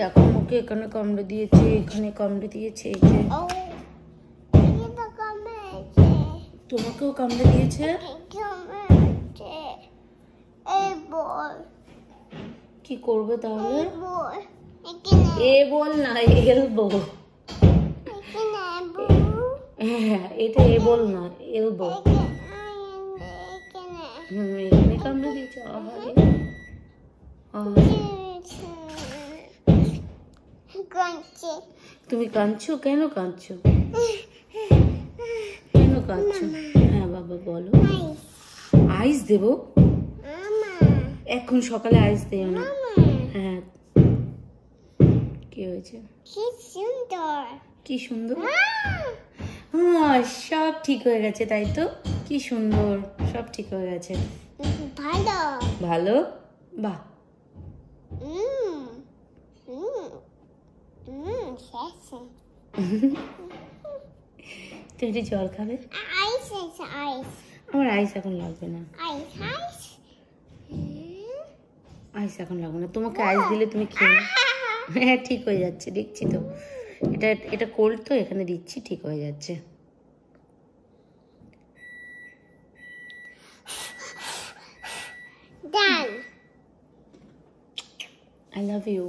দেখো ওকে এখানে কামড়ে দিয়েছে, এখানে কামড়ে দিয়েছে, এই যে তোমাকেও কামড়ে দিয়েছে। কি করবে তাহলে? এ বল না, এলবো। হ্যাঁ এটা এ বল না, এলবো। এখানে কামড়ে দিয়েছে। আহারে তুমি কাঁদছো কেন? কাঁদছো কেন? কাঁদছো? হ্যাঁ বাবা বলো। আইস দেবো এখন সকালে? আইস দেও না। হ্যাঁ কি হয়েছে? কি সুন্দর। হ্যাঁ সব ঠিক হয়ে গেছে তাই তো? কি সুন্দর, সব ঠিক হয়ে গেছে। ভালো ভালো, বাহ। তুমি একটু জল খাবে? আমার আইস এখন লাগবে না। আইস এখন লাগবে না, তোমাকে আইস দিলে তুমি খেয়ে নাও। হ্যাঁ ঠিক হয়ে যাচ্ছে, দেখছি তো। এটা কোল্ড তো, এখানে দিচ্ছি, ঠিক হয়ে যাচ্ছে। I love you.